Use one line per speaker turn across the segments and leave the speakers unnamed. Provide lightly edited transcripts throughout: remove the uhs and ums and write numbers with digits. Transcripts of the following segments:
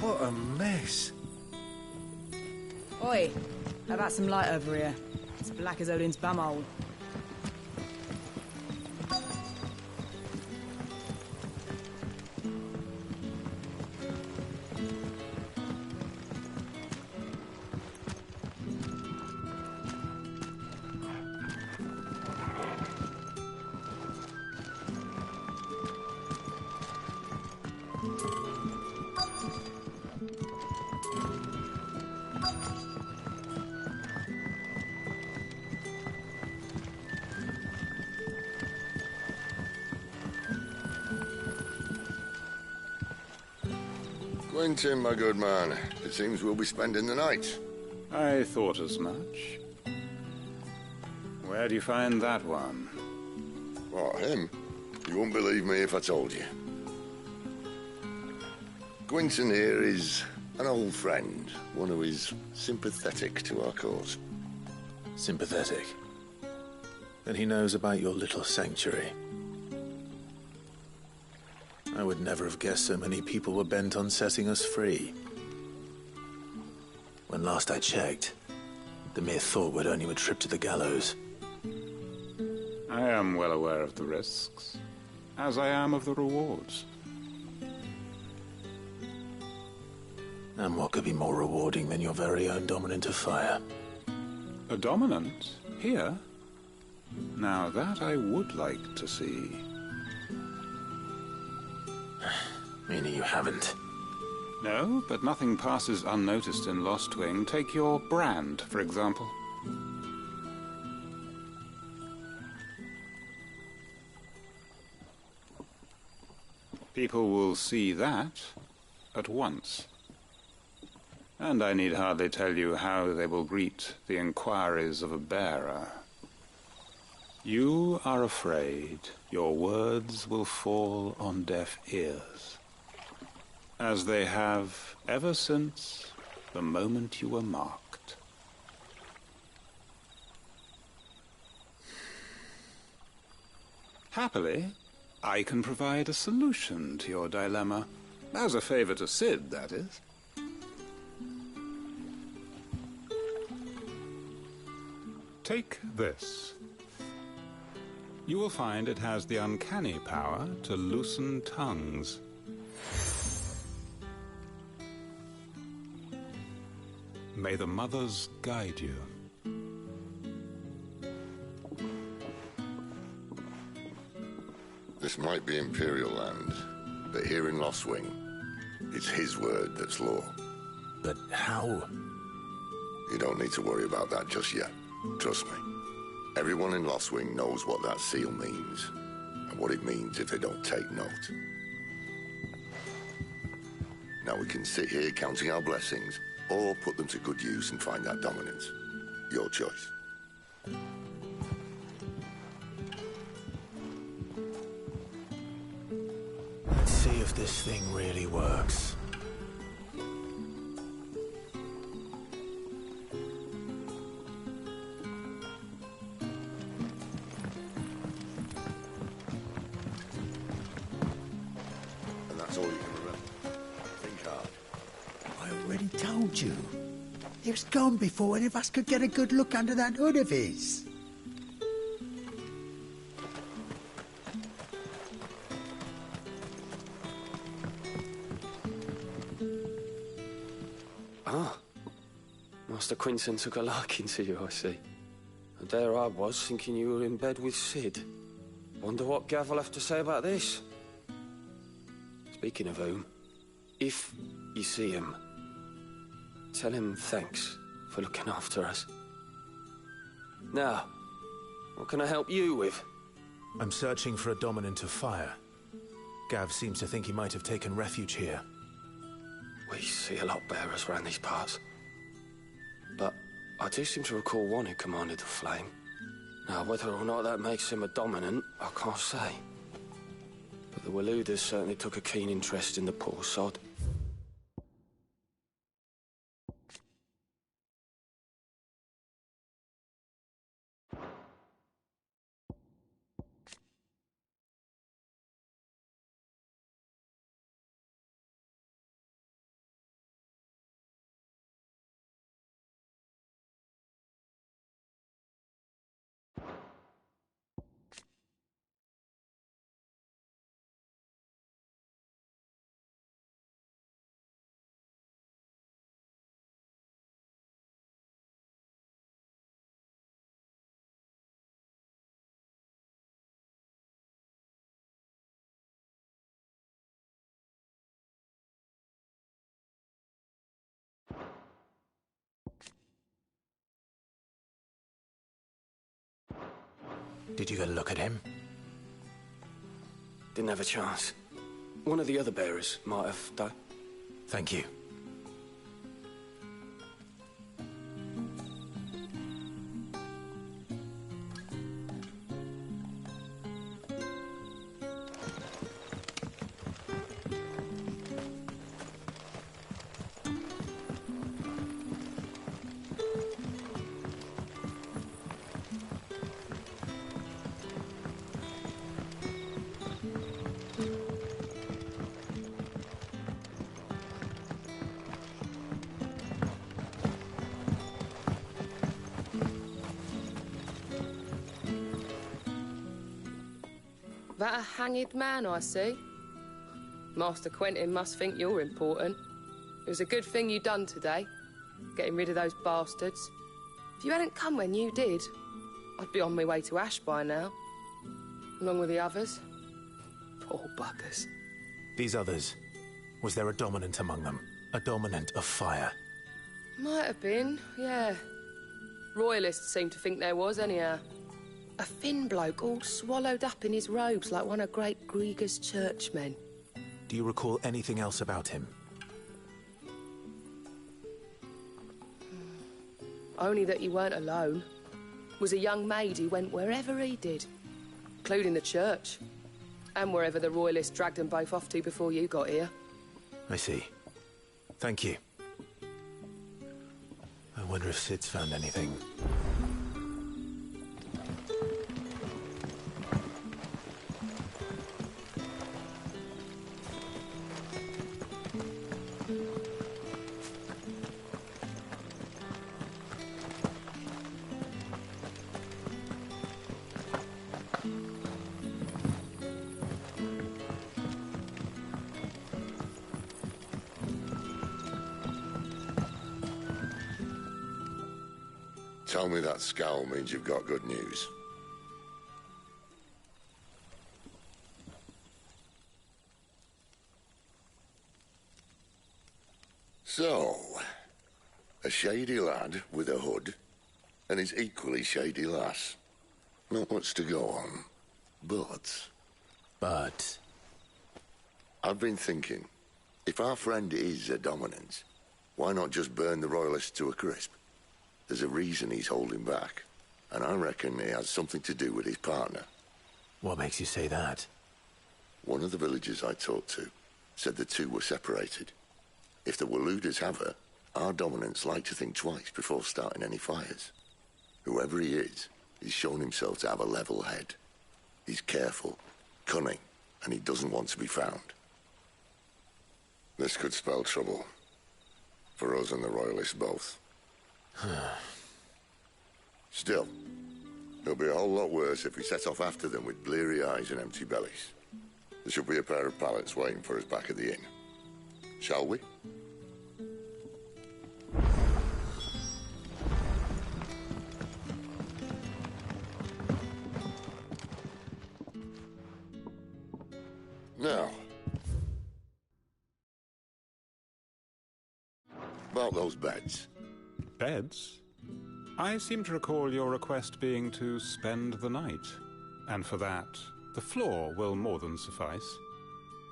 What a mess.
Oi, how about some light over here? It's black as Odin's bumhole.
Quentin, my good man. It seems we'll be spending the night.
I thought as much. Where do you find that one?
What, him? You wouldn't believe me if I told you. Quentin here is an old friend, one who is sympathetic to our cause.
Sympathetic. Then he knows about your little sanctuary. I would never have guessed so many people were bent on setting us free. When last I checked, the mere thought would earn you a trip to the gallows.
I am well aware of the risks, as I am of the rewards.
And what could be more rewarding than your very own dominant of fire?
A dominant? Here? Now that I would like to see.
Meaning you haven't?
No, but nothing passes unnoticed in Lost Wing. Take your brand, for example. People will see that at once. And I need hardly tell you how they will greet the inquiries of a bearer. You are afraid your words will fall on deaf ears, as they have ever since the moment you were marked. Happily, I can provide a solution to your dilemma. As a favor to Sid, that is. Take this. You will find it has the uncanny power to loosen tongues. May the mothers guide you.
This might be Imperial land, but here in Lost Wing, it's his word that's law.
But how?
You don't need to worry about that just yet. Trust me. Everyone in Lost Wing knows what that seal means, and what it means if they don't take note. Now we can sit here counting our blessings, or put them to good use and find that dominance. Your choice.
Let's see if this thing really works.
And that's all you can remember. Think hard.
I already told you. It was gone before any of us could get a good look under that hood of his.
Ah. Master Quinton took a liking to you, I see. And there I was, thinking you were in bed with Sid. Wonder what Gav will have to say about this. Speaking of whom, if you see him, tell him thanks for looking after us. Now, what can I help you with?
I'm searching for a dominant of fire. Gav seems to think he might have taken refuge here.
We see a lot bearers around these parts. But I do seem to recall one who commanded the flame. Now, whether or not that makes him a dominant, I can't say. But the Waluders certainly took a keen interest in the poor sod.
Did you get a look at him?
Didn't have a chance. One of the other bearers might have, though.
Thank you.
That a hanged man I see? Master Quentin must think you're important. It was a good thing you done today, getting rid of those bastards. If you hadn't come when you did, I'd be on my way to Ash by now, along with the others. Poor buggers.
These others, was there a dominant among them? A dominant of fire?
Might have been, yeah. Royalists seem to think there was, anyhow. A thin bloke all swallowed up in his robes like one of Great Grieger's churchmen.
Do you recall anything else about him?
Only that he weren't alone. Was a young maid who went wherever he did, including the church, and wherever the Royalists dragged them both off to before you got here.
I see. Thank you. I wonder if Sid's found anything.
Tell me that scowl means you've got good news. So, a shady lad with a hood, and his equally shady lass. Not much to go on, but... I've been thinking, if our friend is a dominant, why not just burn the Royalists to a crisp? There's a reason he's holding back, and I reckon it has something to do with his partner.
What makes you say that?
One of the villagers I talked to said the two were separated. If the Waluders have her, our dominants like to think twice before starting any fires. Whoever he is, he's shown himself to have a level head. He's careful, cunning, and he doesn't want to be found. This could spell trouble. For us and the Royalists both. Still, it'll be a whole lot worse if we set off after them with bleary eyes and empty bellies. There should be a pair of pallets waiting for us back at the inn. Shall we? Now, about those beds.
Beds? I seem to recall your request being to spend the night. And for that, the floor will more than suffice.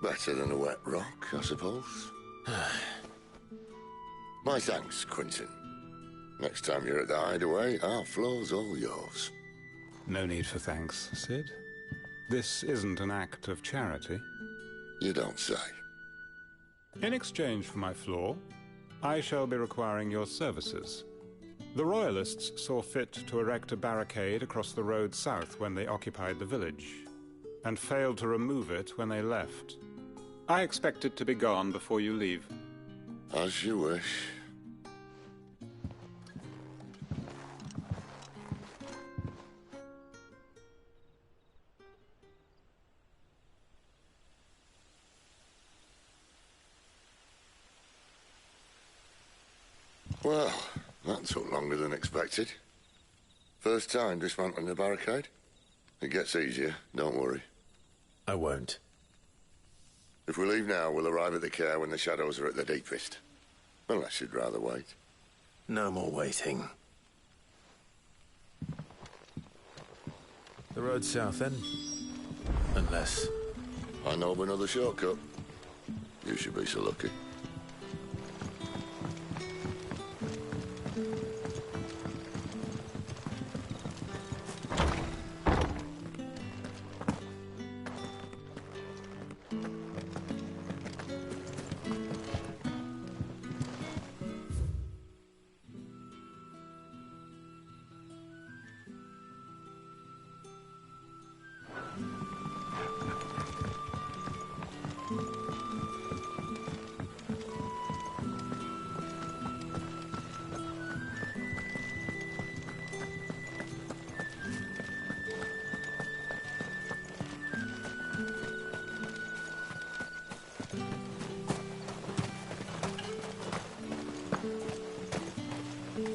Better than a wet rock, I suppose. My thanks, Quentin. Next time you're at the hideaway, our floor's all yours.
No need for thanks, Sid. This isn't an act of charity.
You don't say.
In exchange for my floor, I shall be requiring your services. The Royalists saw fit to erect a barricade across the road south when they occupied the village, and failed to remove it when they left. I expect it to be gone before you leave.
As you wish. Well, that took longer than expected. First time dismantling the barricade? It gets easier, don't worry.
I won't.
If we leave now, we'll arrive at the care when the shadows are at their deepest. Unless you'd rather wait.
No more waiting. The road south, then? Unless...
I know of another shortcut. You should be so lucky.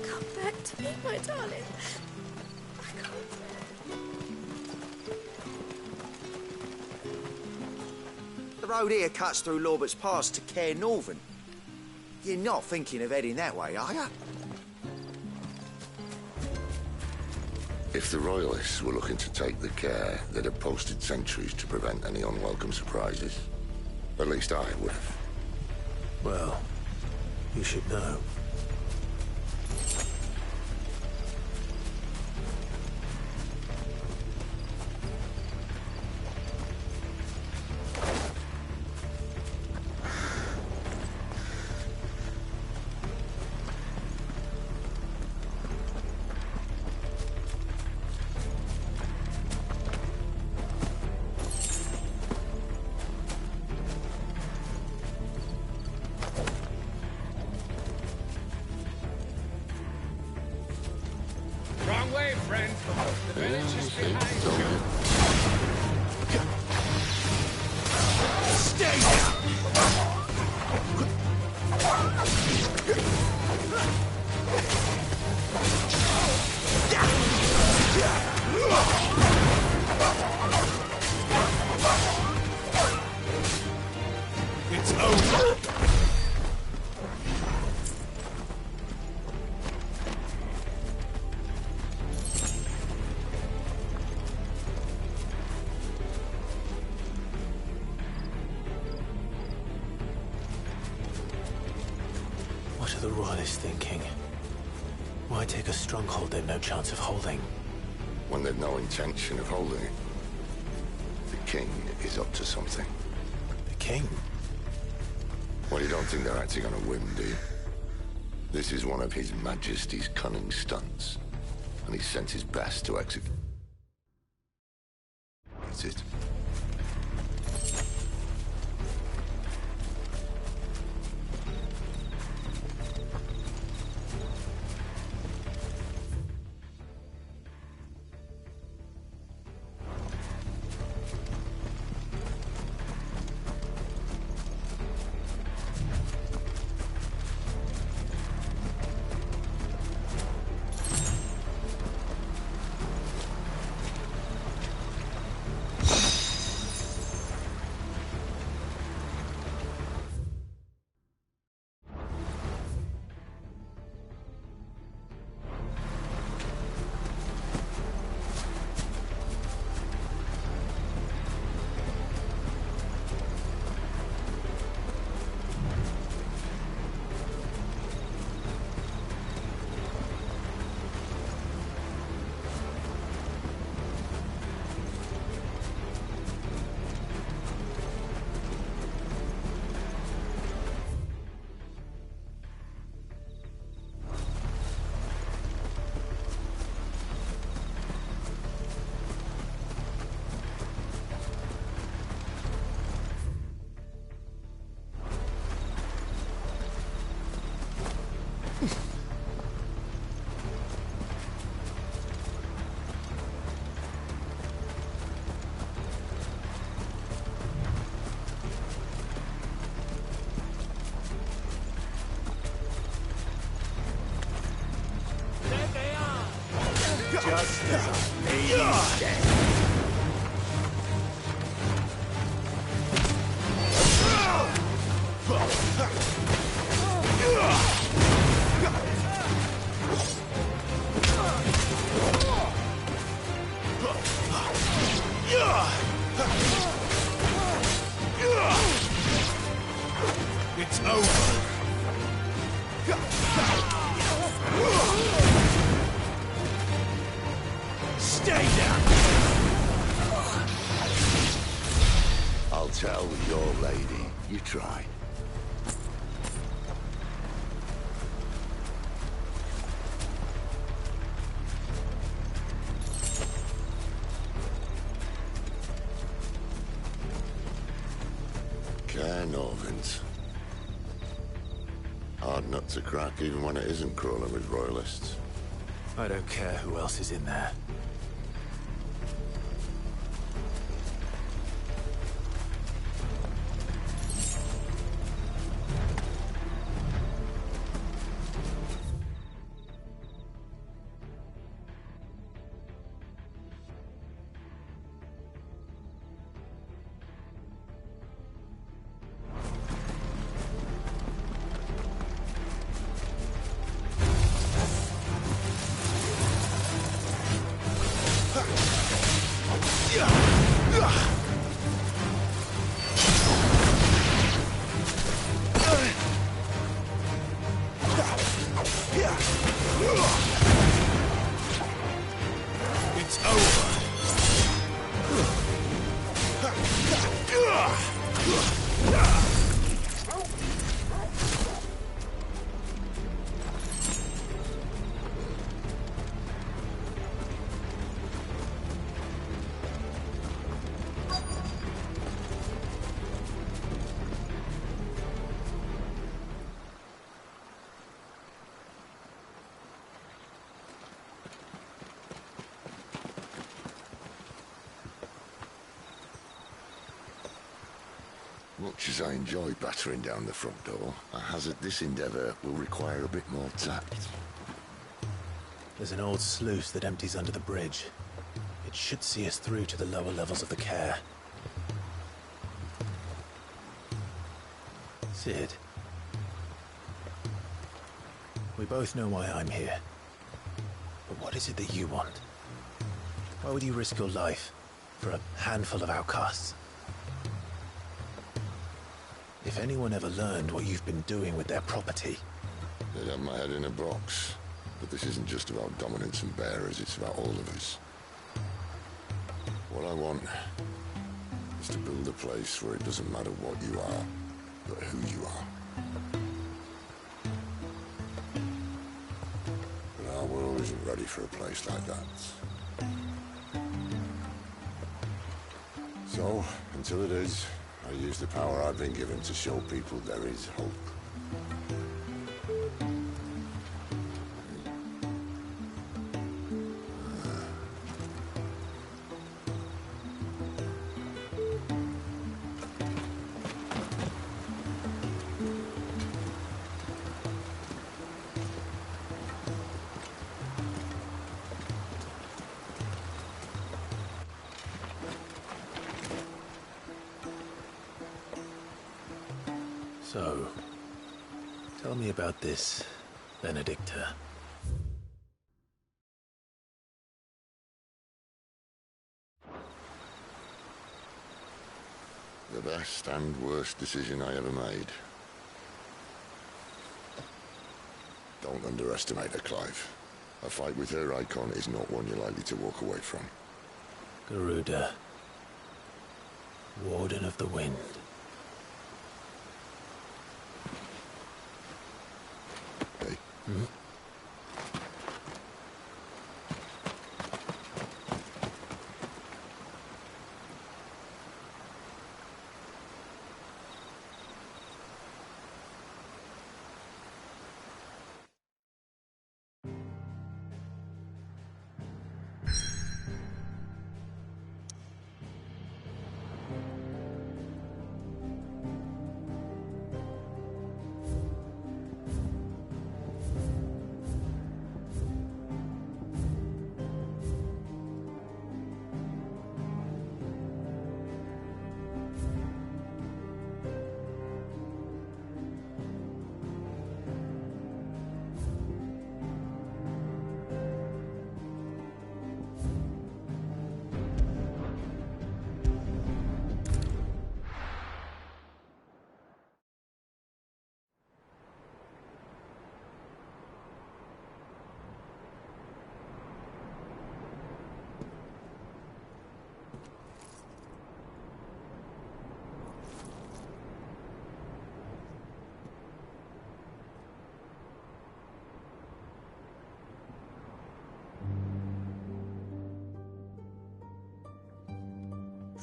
Come back to me, my darling. I can't.
The road here cuts through Lorbert's Pass to Care Northern. You're not thinking of heading that way, are you?
If the Royalists were looking to take the care, they'd have posted sentries to prevent any unwelcome surprises. At least I would have.
Well, you should know.
Wrong way, friend. The village is behind you.
Stay down!
It's over! What are the Royalists thinking? Why take a stronghold they've no chance of holding?
When they've no intention of holding it. The king is up to something.
The king?
Well, you don't think they're acting on a whim, do you? This is one of His Majesty's cunning stunts, and he's sent his best to execute it.
Just as a lady's dead.
Stay down!
I'll tell your lady. You try. Cairnorvans. Hard nut to crack even when it isn't crawling with royalists.
I don't care who else is in there. It's over.
Much as I enjoy battering down the front door, I hazard this endeavour will require a bit more tact.
There's an old sluice that empties under the bridge. It should see us through to the lower levels of the care. Sid. We both know why I'm here. But what is it that you want? Why would you risk your life for a handful of outcasts? If anyone ever learned what you've been doing with their property...
They'd have my head in a box. But this isn't just about dominance and bearers, it's about all of us. What I want is to build a place where it doesn't matter what you are, but who you are. But our world isn't ready for a place like that. So, until it is, I use the power I've been given to show people there is hope.
So, tell me about this, Benedicta.
The best and worst decision I ever made. Don't underestimate her, Clive. A fight with her icon is not one you're likely to walk away from.
Garuda. Warden of the Wind.
Hey?
Hmm?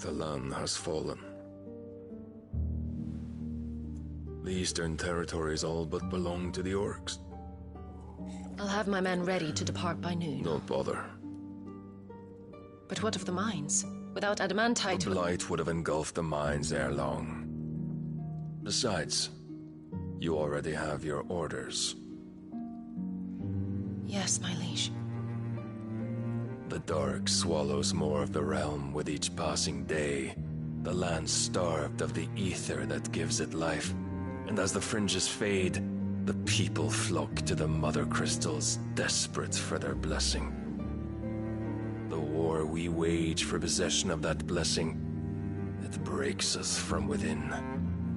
The land has fallen. The Eastern Territories all but belong to the orcs.
I'll have my men ready to depart by noon.
Don't bother.
But what of the mines? Without adamantite...
The blight would have engulfed the mines ere long. Besides, you already have your orders.
Yes, my liege.
The dark swallows more of the realm with each passing day. The land starved of the ether that gives it life. And as the fringes fade, the people flock to the mother crystals, desperate for their blessing. The war we wage for possession of that blessing, it breaks us from within,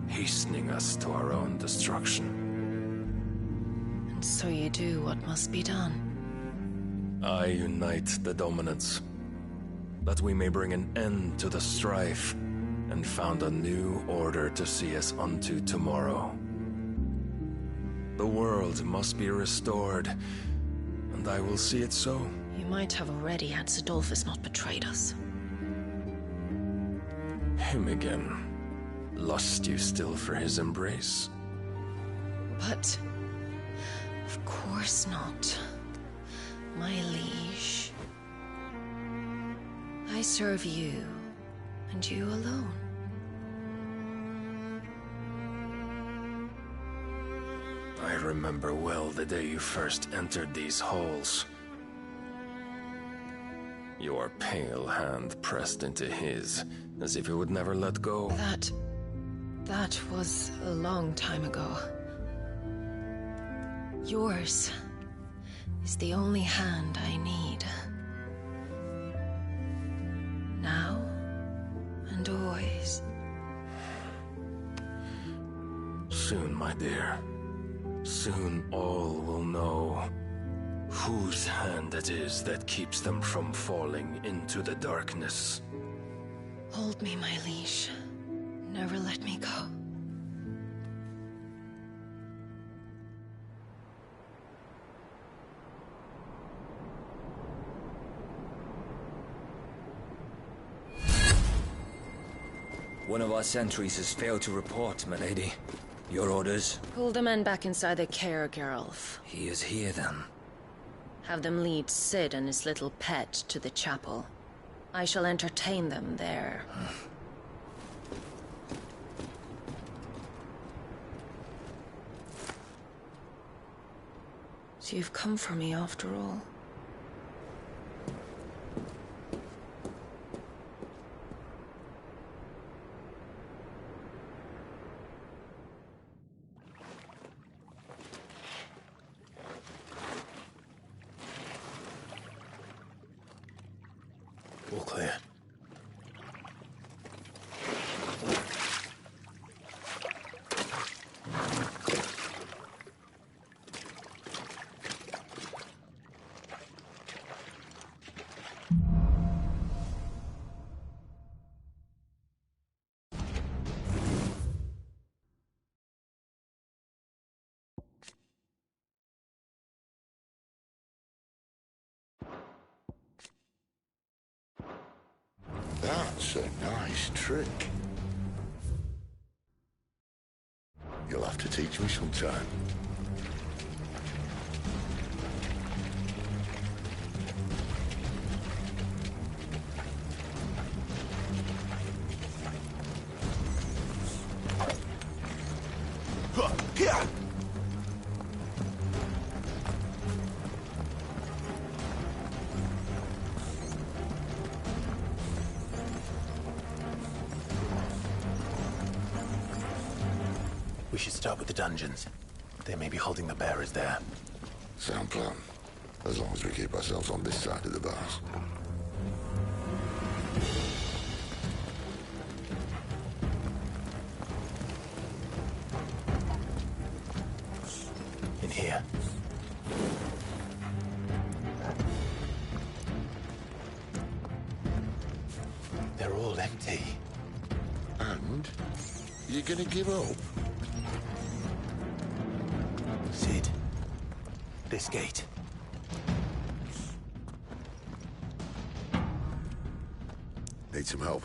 hastening us to our own destruction.
And so you do what must be done.
I unite the dominants, that we may bring an end to the strife, and found a new order to see us unto tomorrow. The world must be restored, and I will see it so.
You might have already had Sidolphus not betrayed us.
Him again. Lust you still for his embrace?
But... of course not. My liege. I serve you, and you alone.
I remember well the day you first entered these halls. Your pale hand pressed into his, as if it would never let go.
That was a long time ago. Yours is the only hand I need. Now and always.
Soon, my dear. Soon all will know whose hand it is that keeps them from falling into the darkness.
Hold me, my liege. Never let me go.
One of our sentries has failed to report, milady. Your orders?
Pull the men back inside their care, Geralf.
He is here, then.
Have them lead Sid and his little pet to the chapel. I shall entertain them there. So you've come for me after all.
All clear.
That's a nice trick. You'll have to teach me sometime.
Here!
We should start with the dungeons. They may be holding the bearers there.
Sound plan. As long as we keep ourselves on this side of the bars.
In here. They're all empty.
And? You're gonna give up?
Sid. This gate.
Need some help?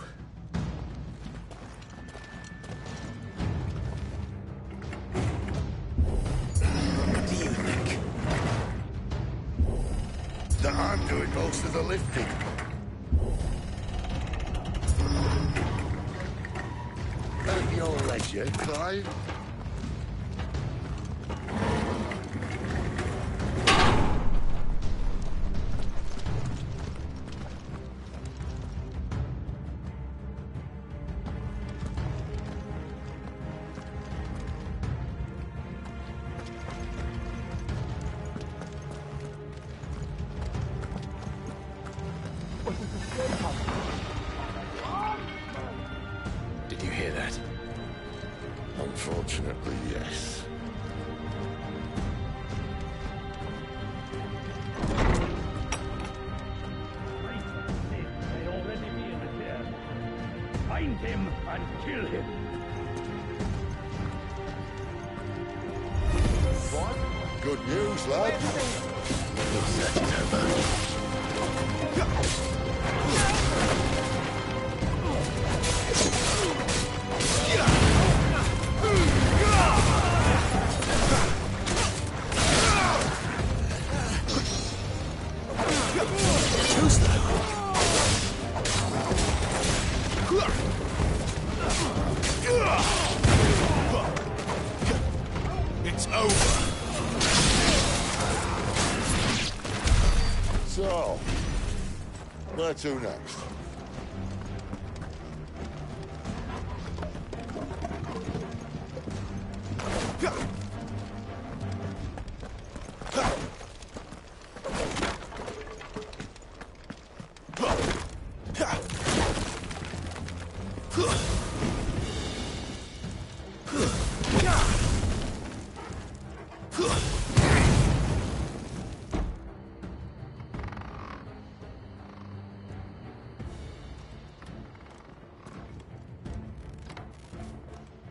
I'm doing most of the lifting. At your leisure, Clive.
Did you hear that?
Unfortunately, yes.
May already be in the air. Find him and kill him.
What? Good news, lad.
Your search is over.
It's over. So, where to next?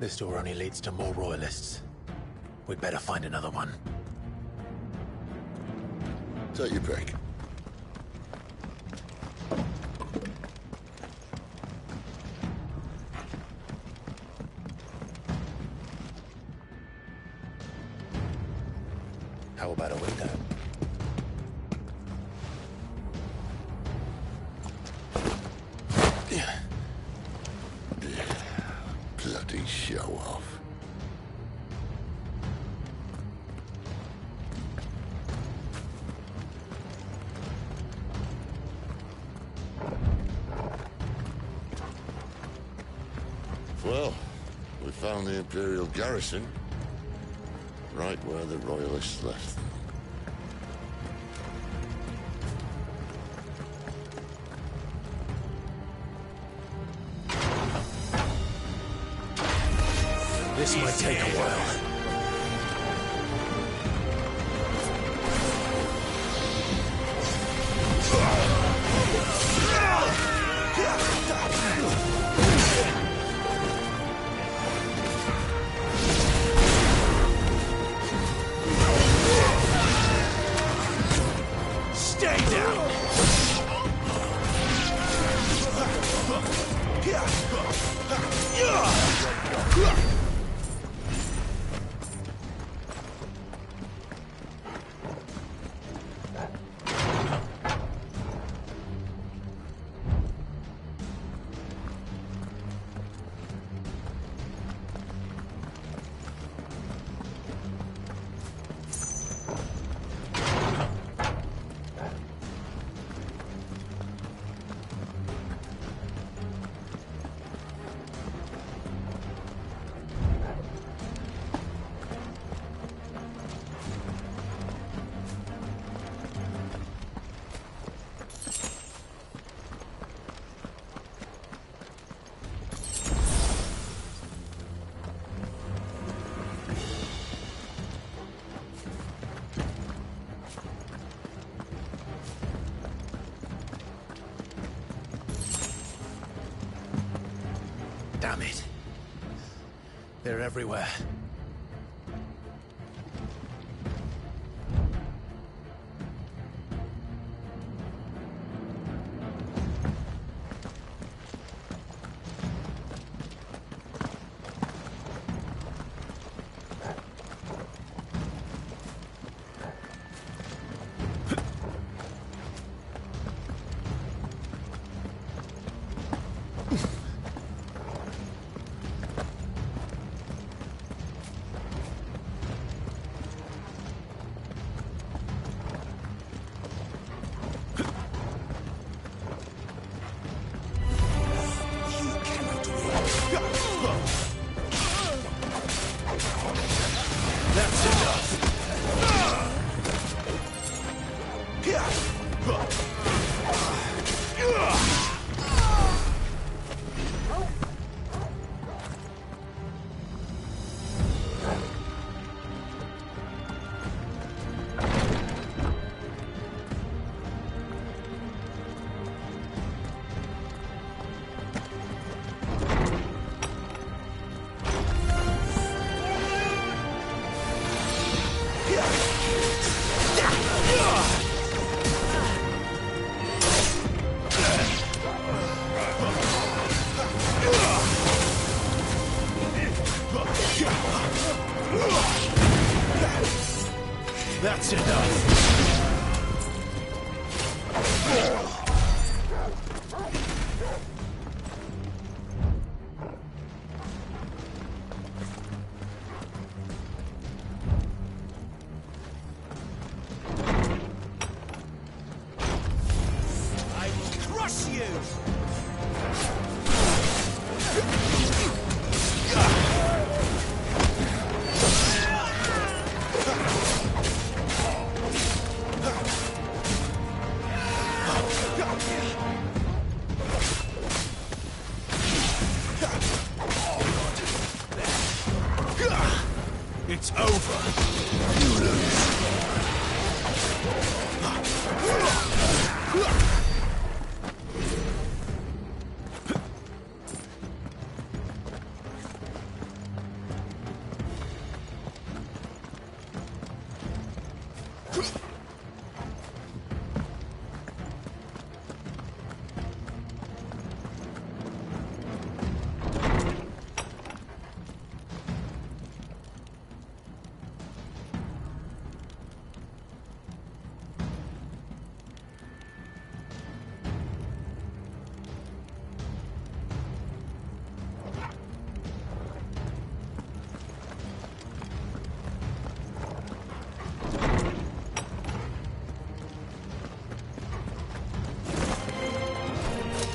This door only leads to more royalists. We'd better find another one.
Take your pick.
How about a window?
Bloody show off. Well, we found the Imperial garrison, right where the Royalists left them.
This might take a while.
Stay down!
Damn it. They're everywhere. That's enough.
I will crush you!
It's over. You lose.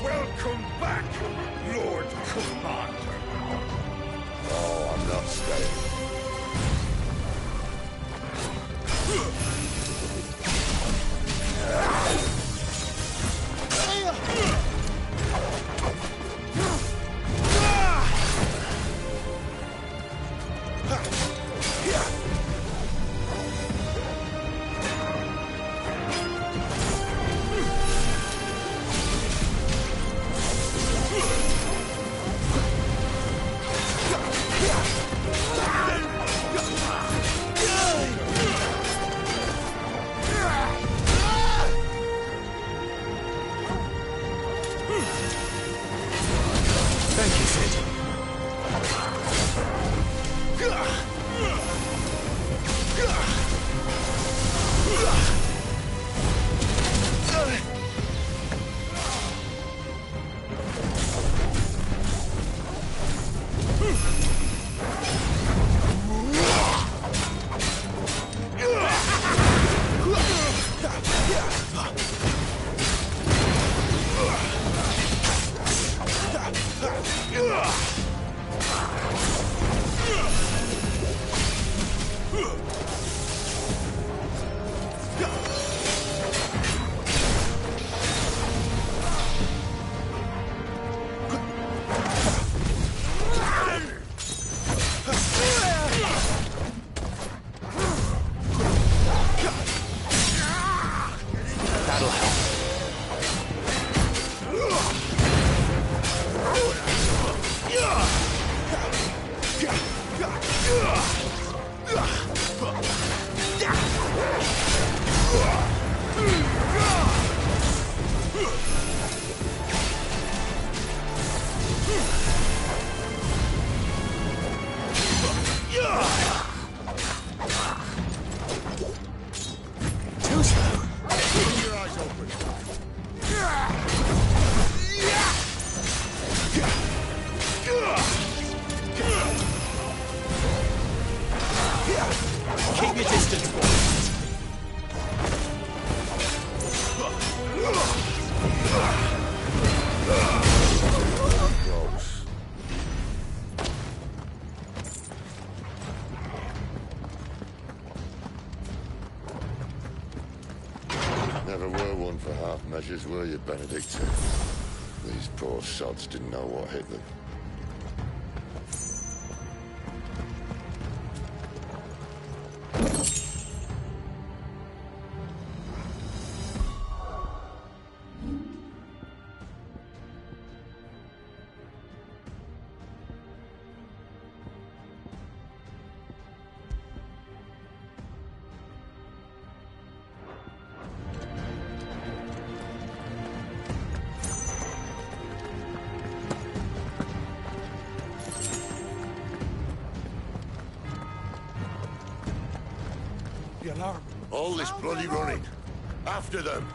Welcome back, Lord Commander.
Oh, I'm not staying.
Thank you, Sid. That'll help. Too slow.
Keep your eyes open.
Keep your distance, boys.
Never were one for half measures, were you, Benedicta? These poor sods didn't know what hit them. All this bloody running. After them.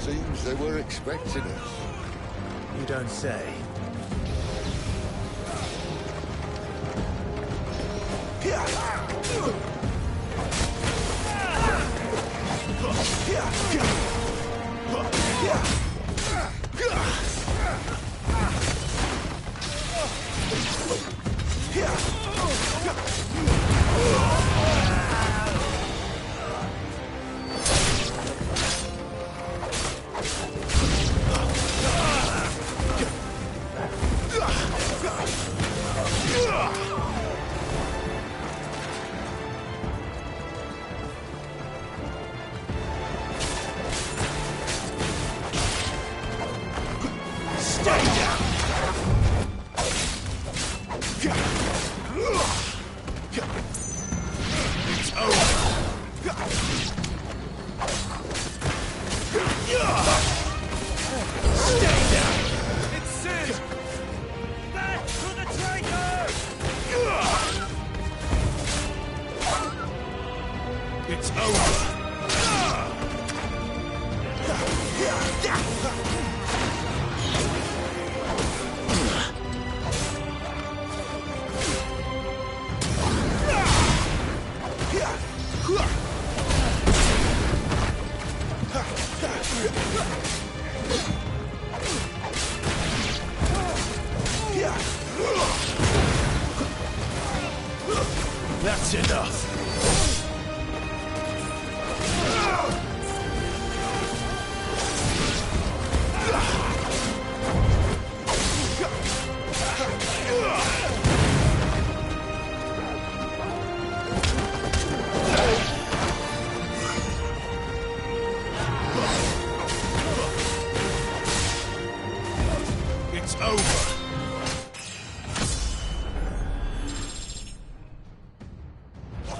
Seems they were expecting us.
You don't say. It's over. That's enough. It's over.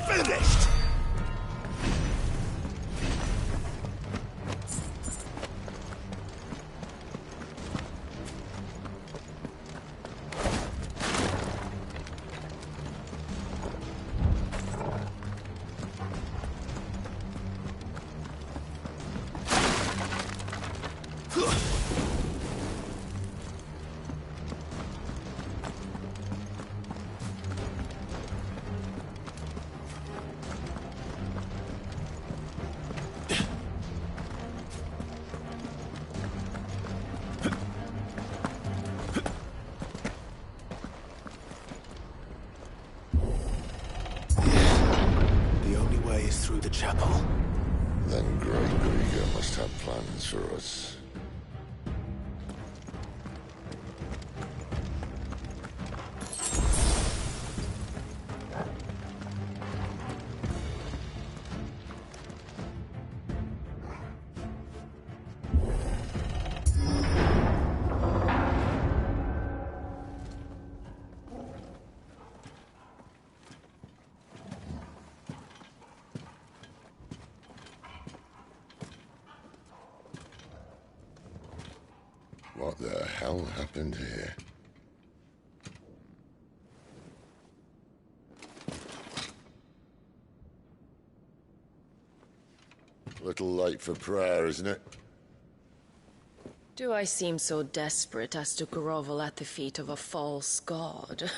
Finished. Through the chapel.
Then Grey Grieger must have plans for us. What the hell happened here? Little late for prayer, isn't it?
Do I seem so desperate as to grovel at the feet of a false god?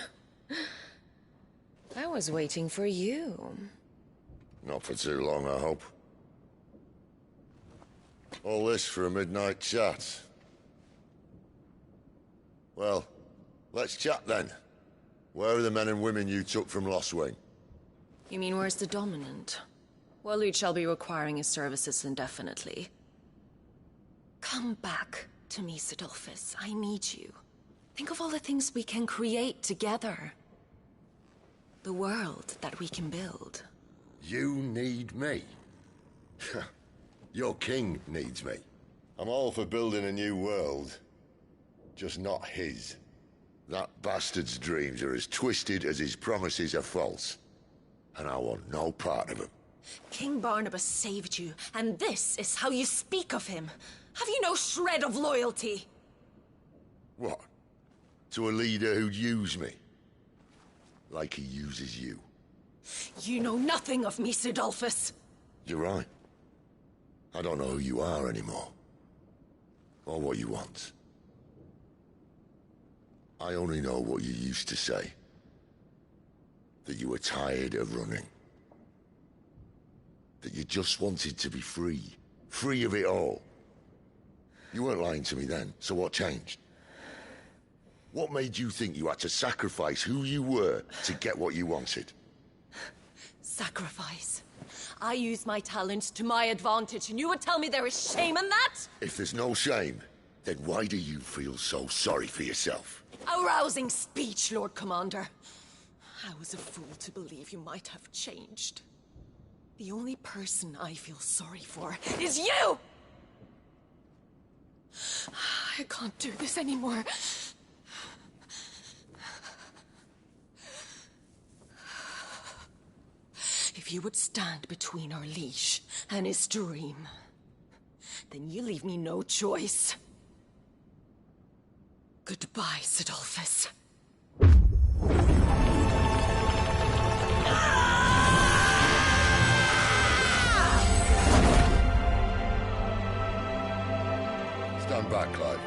I was waiting for you.
Not for too long, I hope. All this for a midnight chat. Well, let's chat then. Where are the men and women you took from Lostwing?
You mean where's the dominant? Waloed shall be requiring his services indefinitely. Come back to me, Sidolphus. I need you. Think of all the things we can create together. The world that we can build.
You need me? Your king needs me. I'm all for building a new world. Just not his. That bastard's dreams are as twisted as his promises are false. And I want no part of them.
King Barnabas saved you, and this is how you speak of him. Have you no shred of loyalty?
What? To a leader who'd use me? Like he uses you.
You know nothing of me, Sidolphus.
You're right. I don't know who you are anymore. Or what you want. I only know what you used to say. That you were tired of running. That you just wanted to be free. Free of it all. You weren't lying to me then, so what changed? What made you think you had to sacrifice who you were to get what you wanted?
Sacrifice. I use my talents to my advantage, and you would tell me there is shame in that?
If there's no shame, then why do you feel so sorry for yourself?
A rousing speech, Lord Commander. I was a fool to believe you might have changed. The only person I feel sorry for is you! I can't do this anymore. If you would stand between our liege and his dream, then you leave me no choice. Goodbye, Sidolphus.
Stand back, Clive.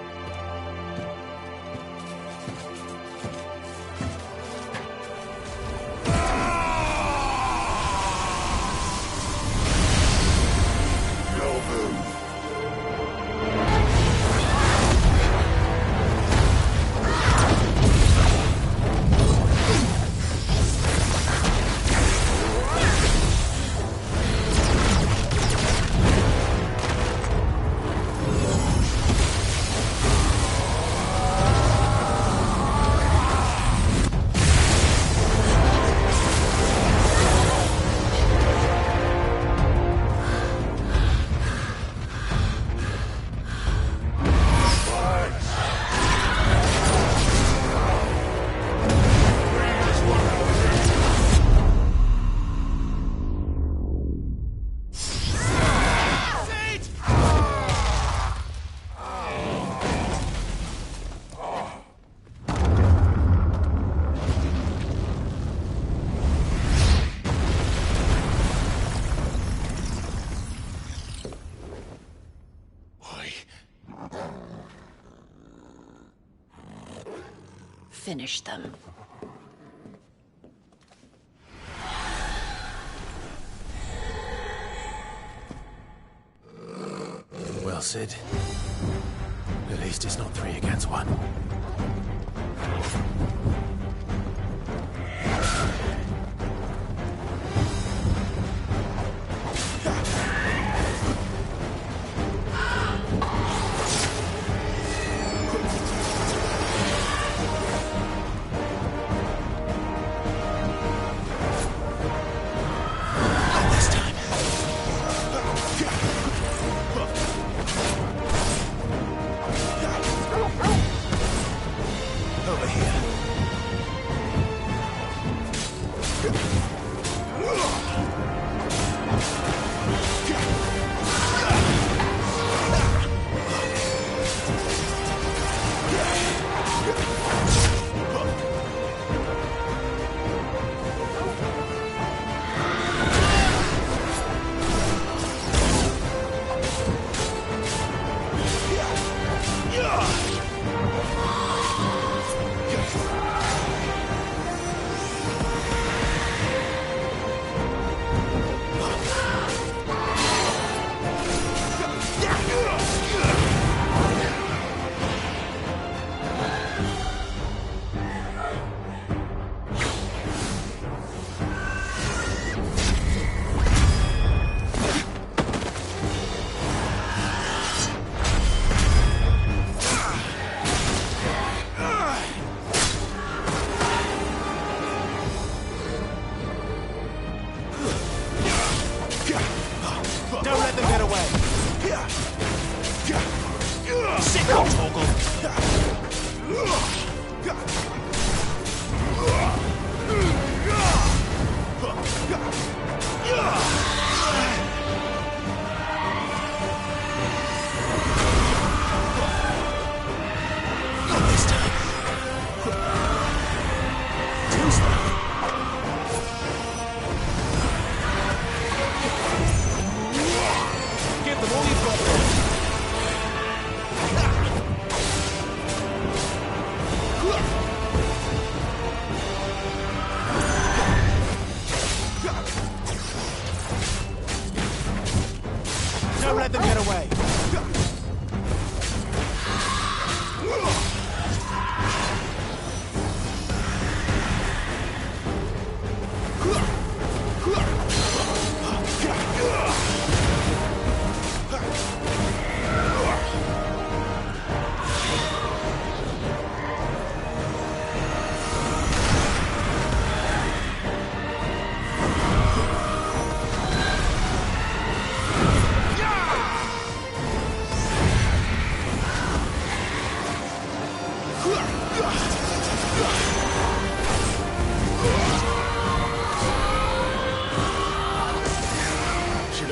Finish them.
Well, Sid. At least it's not 3 against 1.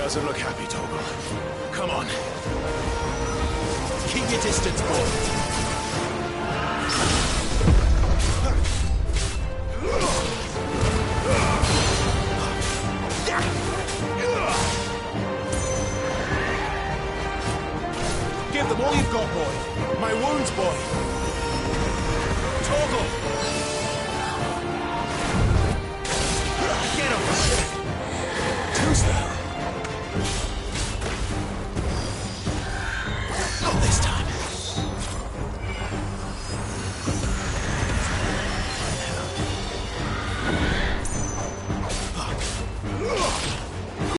doesn't look happy, Torgal. Come on. Keep your distance, boy.